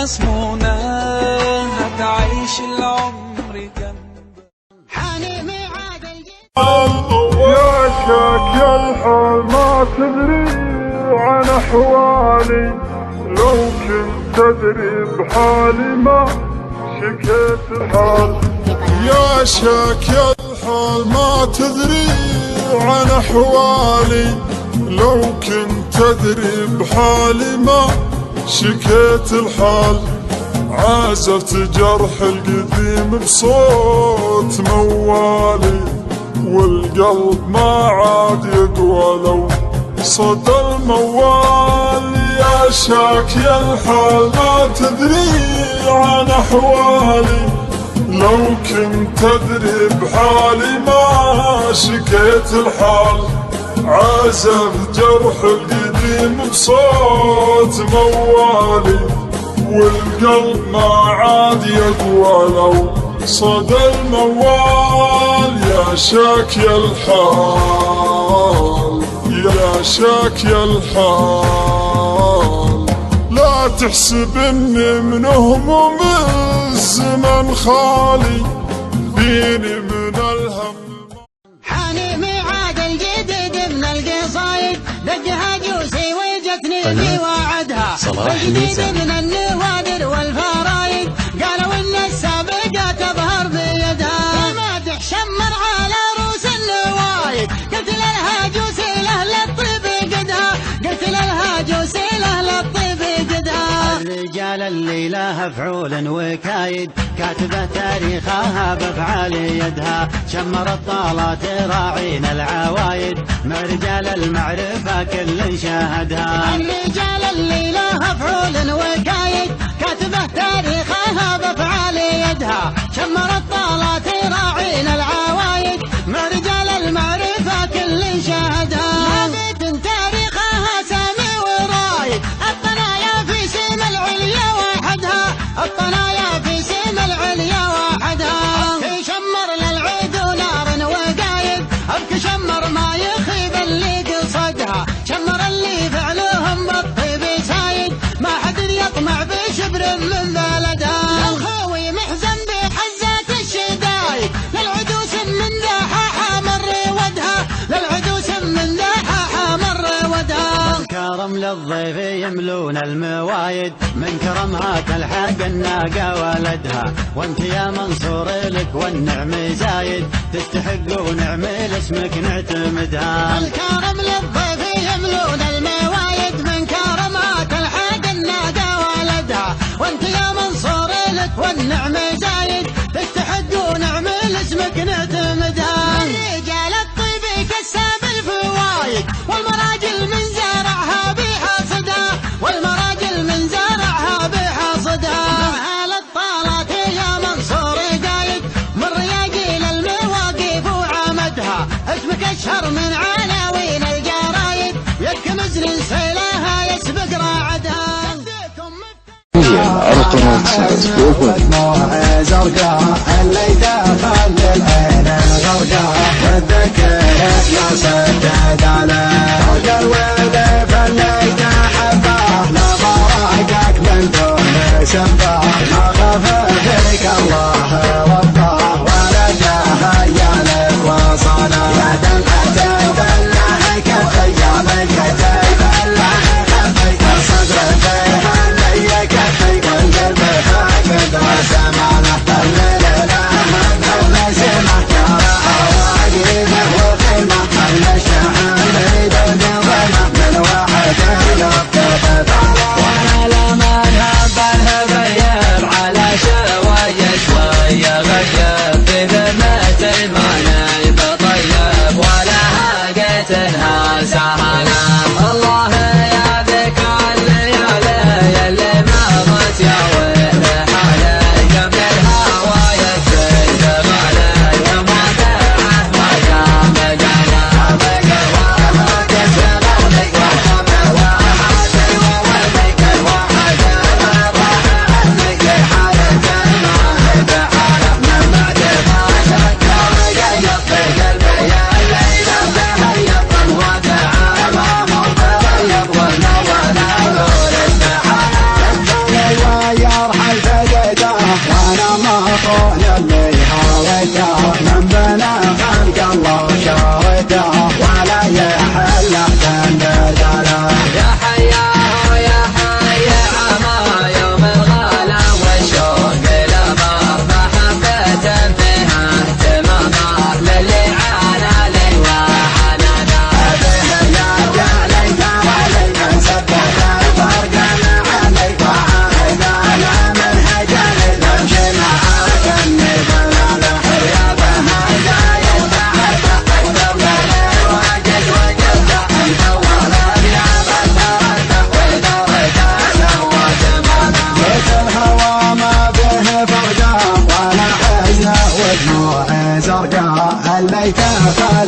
يصمونه تعيش العمر جنبه. حاني ميعاد يا شاك يا الحال ما تدري عن احوالي، لو كنت تدري بحالي ما شكيت الحال. يا شاك يا الحال ما تدري عن احوالي، لو كنت تدري بحالي ما شكيت الحال. عازفت جرح القديم بصوت موالي، والقلب ما عاد يقوى لو صدى الموال. يا شاك يا الحال ما تدري عن احوالي، لو كنت تدري بحالي ما شكيت الحال. عازف جرح القديم بصوت موالي، والقلب ما عاد يقوى لو صدى الموال. يا شاك يا الحال، يا شاك يا الحال، لا تحسب اني من هموم الزمن خالي، فيني من الهم. حاني ميعاد الجديد من القصايد، دقها جوسي وجتني في وعدها. الجديد من النوادر والفرايد، قالوا ان السابقة تظهر بيدها. ما تحشمر على روس النوايد، قلت لها جوسي لاهل الطيب قدها، قلت لها جوسي لاهل الطيب قدها. الرجال اللي لها فعول وكايد، كاتبة تاريخها بافعال يدها. شمرت طالات راعين العوايد، مع رجال المعرفة كل شاهدها. الرجال اللي لها فعول وكايد، كاتبة تاريخها بافعال يدها. شمرت طالات راعين العوايد، مع رجال المعرفة كل شاهدها. نبيت تاريخها سامي ورايد، الطنايا في سيم العليا وحدها، الطنايا في سيم العليا وحدها. شمر للعيد ونار وقايد، ابكي شمر ما يخيب اللي قصدها. شمر اللي فعلهم بالطيب سايد، ما حد يطمع بشبر من بلدها. الخوي محزن بحزات الشدايد، للعدوس من ذاها مر ودها، للعدوس من ذاها مر ودها. من كرم للضيف يملون الموايد، من كرمها تلحق الناقة ولدها. وانت يا منصور لك والنعم زايد، تستحق ونعمل اسمك نعتمدها. الكرم للضيف يملون الموايد، من كرمها تلحق الناقة ولدها. وانت يا منصور لك والنعم زايد، تستحق ونعمل اسمك نعتمدها. رجال الطيب كساب الفوايد، والمراجل من زرعها بحاصدها، والمراجل من زرعها بحاصدها. اهل الطالات يا منصور قايد، من رياجيل المواقف وعمدها. اسمك اشهر من عناوين الجرايد، يك مزن سيلها يسبق راعدها. دموع زرقاء اللي دخل العين الغرقاء، والذكر ما سدد عليه. فوق الوذف اللي تحبه، لا براقك من دون سبه. ما خاف فيك الله وفاه، ولا جاه يالك وصاله. يا دمعة بالله كفي يا من كفي بالله كفي، الصدر فيه اللي كفي والقلب فاقد وسمانه. الليلة المزمة ترى أواقفه وقيمة، المشاعر بدون ظلمة من واحد يلطف. وانا لمن هب الهبية خالي